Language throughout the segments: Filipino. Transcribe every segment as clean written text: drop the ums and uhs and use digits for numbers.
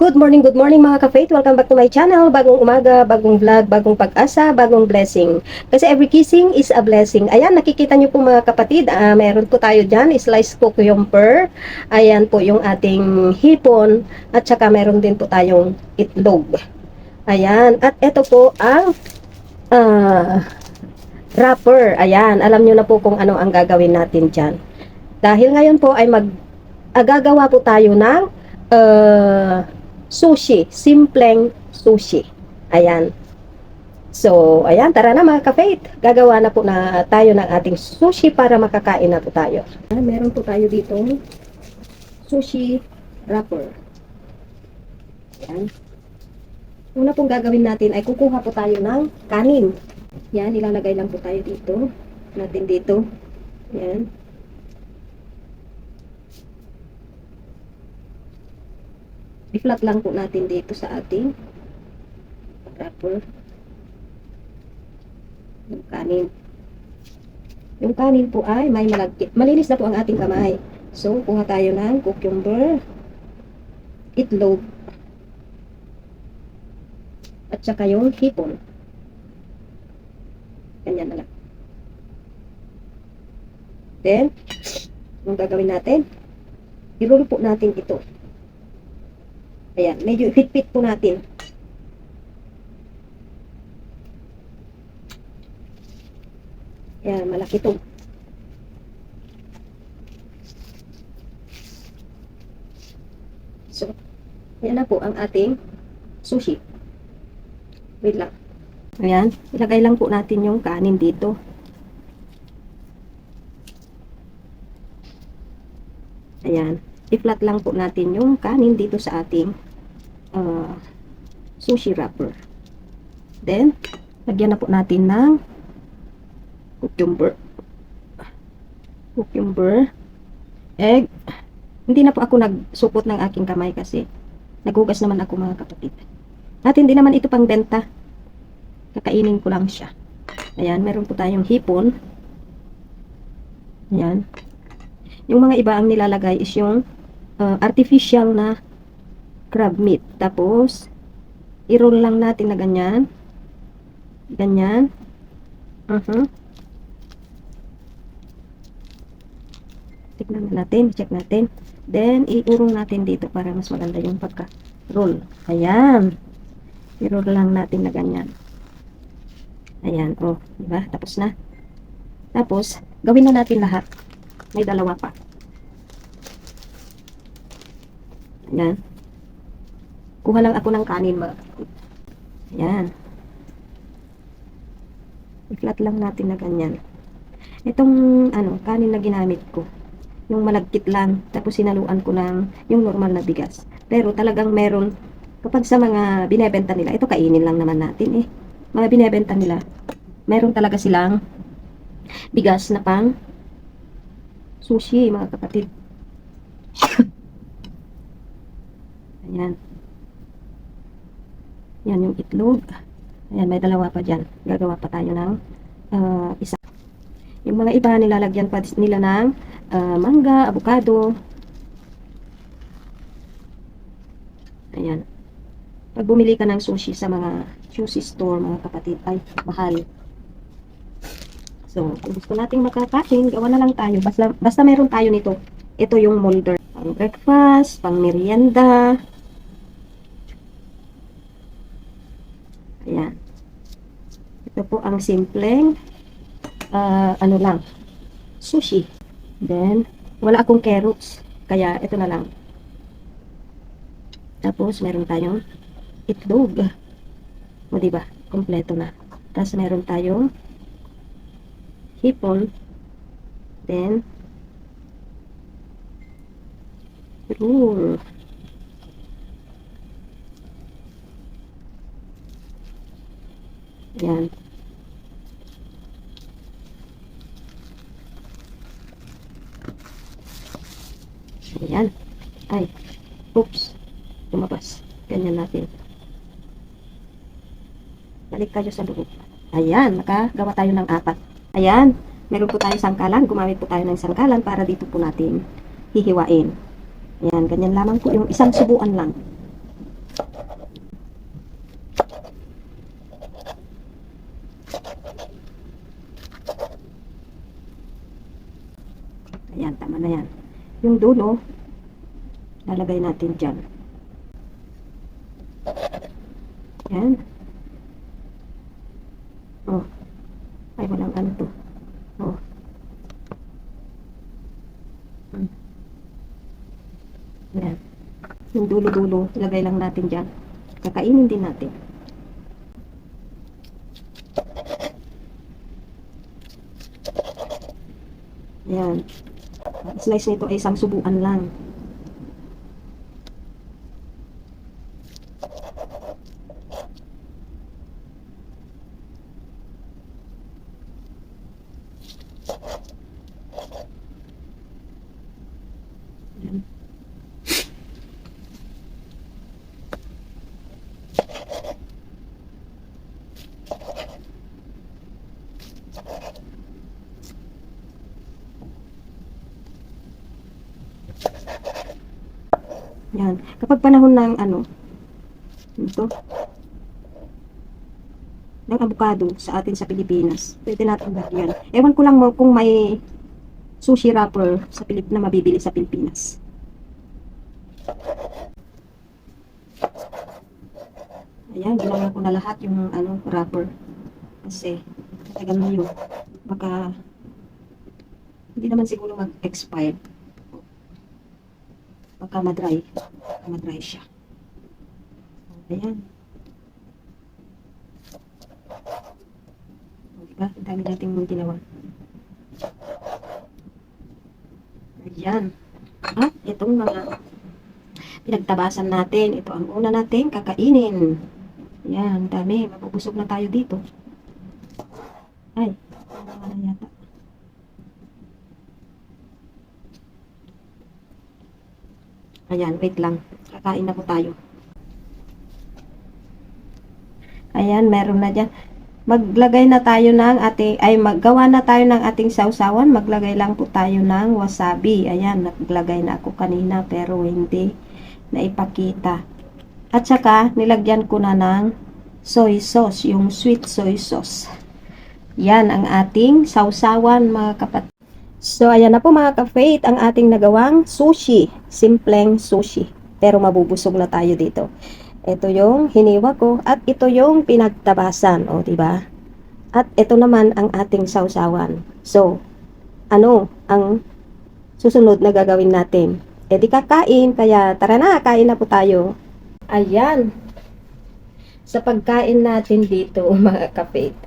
Good morning mga ka-faith. Welcome back to my channel. Bagong umaga, bagong vlog, bagong pag-asa, bagong blessing. Kasi every kissing is a blessing. Ayan, nakikita nyo po mga kapatid, meron po tayo dyan, sliced cucumber. Ayan po yung ating hipon. At saka meron din po tayong itlog. Ayan, at ito po ang wrapper. Ayan, alam nyo na po kung ano ang gagawin natin dyan. Dahil ngayon po ay gagawa po tayo ng sushi, simpleng sushi. Ayan. So, ayan, tara na mga ka-faith. Gagawa na po na tayo ng ating sushi para makakain na po tayo. Meron po tayo dito sushi wrapper. Ayan. Una pong gagawin natin ay kukuha po tayo ng kanin. Yan, ilalagay lang po tayo dito. Natin dito. Ayan. I-flat lang po natin dito sa ating wrapper. Yung kanin. Yung kanin po ay may malagkit. Malinis na po ang ating kamay. So, kuha tayo ng cucumber, itlog, at saka yung hipon. Ganyan na lang. Then, yung gagawin natin, i-roll po natin ito. Ayan, medyo fit-fit po natin. Ayan, malaki ito. So, ayan na po ang ating sushi. Wait lang. Ayan, ilagay lang po natin yung kanin dito. Ayan. I-flat lang po natin yung kanin dito sa ating sushi wrapper. Then, lagyan na po natin ng cucumber, egg. Hindi na po ako nagsupot ng aking kamay kasi naghugas naman ako mga kapatid. At hindi naman ito pang benta. Kakainin ko lang siya. Ayan, meron po tayong hipon. Ayan. Yung mga iba ang nilalagay is yung artificial na crab meat. Tapos, i-roll lang natin na ganyan. Ganyan. Tignan natin, check natin. Then, i-urong natin dito para mas maganda yung pagka-roll. Ayan. I-roll lang natin na ganyan. Ayan, oh, diba? Tapos na. Tapos, gawin na natin lahat. May dalawa pa. Ayan. Kuha lang ako ng kanin mga kapatid. Ayan. I-flat lang natin na ganyan. Itong kanin na ginamit ko, yung malagkit lang, tapos sinaluan ko ng yung normal na bigas. Pero talagang meron, kapag sa mga binebenta nila, ito kainin lang naman natin eh. Mga binebenta nila, meron talaga silang bigas na pang sushi mga kapatid. Ayan. Yan yung itlog. Ayan, may dalawa pa dyan. Gagawa pa tayo ng isa. Yung mga iba, nilalagyan pa nila ng mangga, avocado. Ayan. Pag bumili ka ng sushi sa mga sushi store, mga kapatid, ay mahal. So, kung gusto nating makakain, gawa na lang tayo. Basta meron tayo nito. Ito yung molder. Pang breakfast, pang merienda. Ayan. Ito po ang simpleng sushi. Then, wala akong carrots. Kaya, ito na lang. Tapos, meron tayong itlog. O, diba? Kompleto na. Tapos, meron tayong hipon. Then, roll. Yan. Ayan. Ay. Oops. Lumabas. Ganyan natin. Balik tayo sa loob. Ayan. Nakagawa tayo ng 4. Ayan. Meron po tayo sangkalan. Gumamit po tayo ng sangkalan para dito po natin hihiwain. Ayan. Ganyan lamang po. Yung isang subuan lang. Ayan, tama na yan. Yung dulo, lalagay natin dyan. Ayan. Oh. Ay, walang ano to. Oh. Ayan. Yung dulo-dulo, ilagay lang natin dyan. Kakainin din natin. Ayan. Slice nito ay isang subuan lang. Ayan. Yan. Kapag panahon ng ano, ito, ng avocado sa atin sa Pilipinas, pwede natin lagyan. Ewan ko lang mo kung may sushi wrapper sa na mabibili sa Pilipinas. Ayan, ginawa ko na lahat yung ano, wrapper. Kasi, tagal na yun. Baka, hindi naman siguro mag-expire. Baka madry. Baka madry siya. Ayan. O, diba? Ang dami nating ginawa. Ayan. At itong mga pinagtabasan natin. Ito ang una natin kakainin. Ayan, dami. Mabubusog na tayo dito. Ay, ano na yata. Ayan, wait lang. Kakain na po tayo. Ayan, meron na dyan. Maglagay na tayo ng ating, ay maggawa na tayo ng ating sausawan. Maglagay lang po tayo ng wasabi. Ayan, naglagay na ako kanina pero hindi naipakita. At saka, nilagyan ko na ng soy sauce, yung sweet soy sauce. Yan ang ating sausawan mga kapatid. So, ayan na po mga ka-faith, ang ating nagawang sushi. Simpleng sushi. Pero mabubusog na tayo dito. Ito yung hiniwa ko at ito yung pinagtabasan. O, diba? At ito naman ang ating sausawan. So, ano ang susunod na gagawin natin? E di kakain, kaya tara na, kain na po tayo. Ayan. Sa pagkain natin dito mga ka-faith,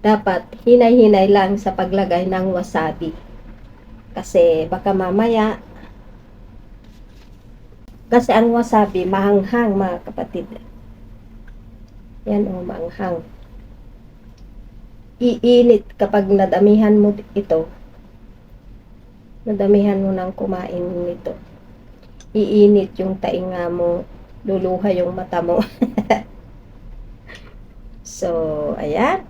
dapat hinay-hinay lang sa paglagay ng wasabi. Kasi baka mamaya, kasi ang wasabi mahanghang mga kapatid. Yan o, maanghang. Iinit kapag nadamihan mo ito. Nadamihan mo ng kumain nito. Iinit yung tainga mo, luluha yung mata mo. So, ayan.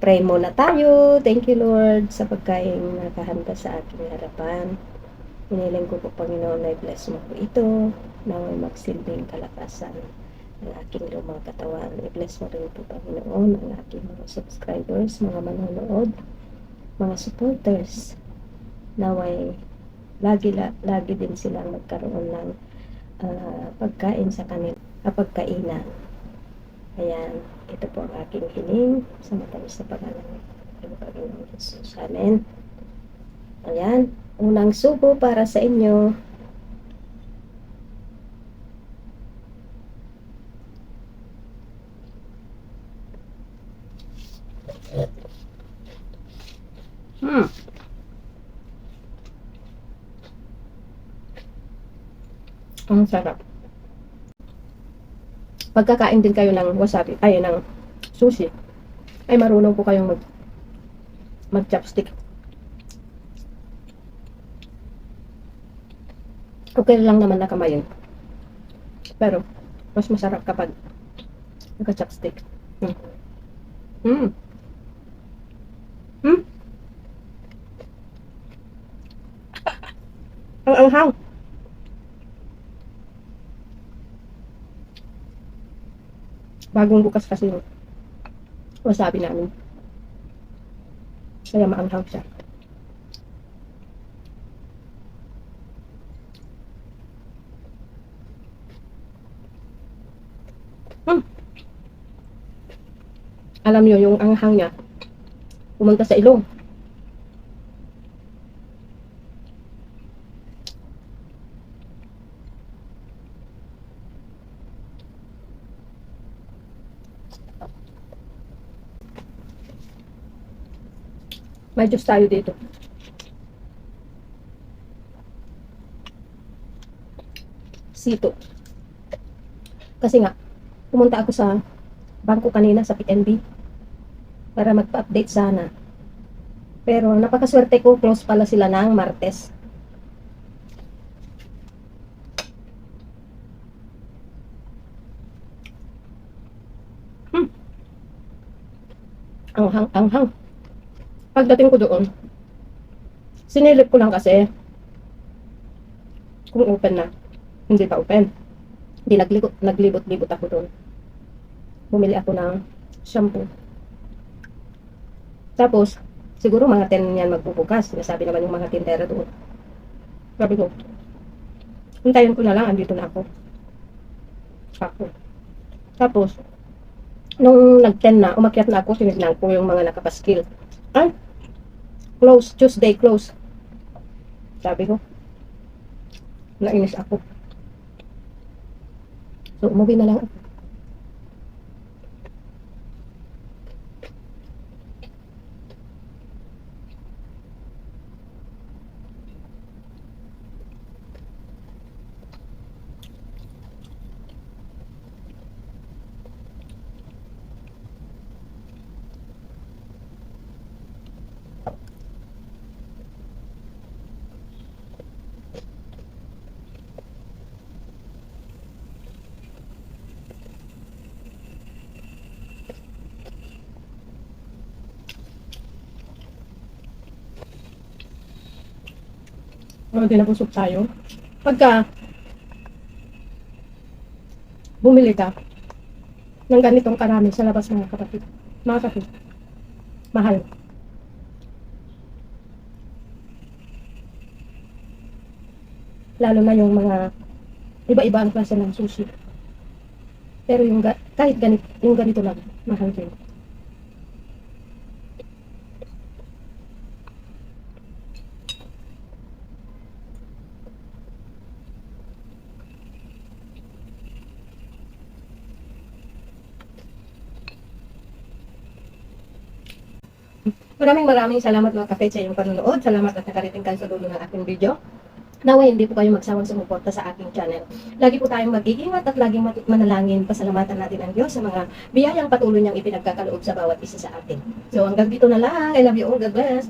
Pray muna tayo. Thank you, Lord, sa pagkain nakahanda sa aking harapan. Hiniling ko po, Panginoon, na i-bless mo po ito, na may magsilbing kalakasan ng aking lumang katawan. I-bless mo rin po, Panginoon, ang aking mga subscribers, mga manonood, mga supporters, na may lagi din silang magkaroon ng pagkain sa pagkainan. Ayan, ito po ang aking hiling sa matamis na pangalan ng Panginoon Jesus. Amen. Ayan, unang subo para sa inyo. Ang sarap. Pagkakain din kayo ng wasabi, ay ng sushi, ay marunong po kayong mag-chopstick. Okay lang naman na kamayin. Pero, mas masarap kapag naka-chopstick. Mm. Ang anghang. Bagong bukas kasi yung wasabi namin. Kaya maanghang siya. alam nyo, yung anghang niya, pumunta sa ilong. May Diyos tayo dito. Sito. Kasi nga, pumunta ako sa bangko kanina sa PNB para magpa-update sana. Pero napakaswerte ko, close pala sila ng Martes. Anghang. Pagdating ko doon, sinilip ko lang kasi kung open na. Hindi pa open. Hindi naglibot-libot ako doon. Bumili ako ng shampoo. Tapos, siguro mga 10 yan magbubukas. Nasabi naman yung mga tindera doon. Sabi ko, hintayin ko na lang, andito na ako. Tapos, nung nag-10 na, umakyat na ako, sinignan ko yung mga nakapaskil. Ay, close, Tuesday, close. Sabi ko, nainis ako. So, umuwi na lang ako. Hindi nabusog tayo. Pagka bumili ka ng ganitong karami sa labas mga kapatid, mahal. Lalo na yung mga iba-iba ang klase ng sushi. Pero yung kahit yung ganito lang, mahal din. Maraming salamat mga kapatid sa iyong panonood. Salamat at nakarating kayo sa dulo ng aking video. Naway hindi po kayo magsawang sumuporta sa aking channel. Lagi po tayong mag-iingat at laging manalangin. Pasalamatan natin ang Diyos sa mga biyayang patuloy niyang ipinagkakaloob sa bawat isa sa atin. So hanggang dito na lang. I love you all. God bless.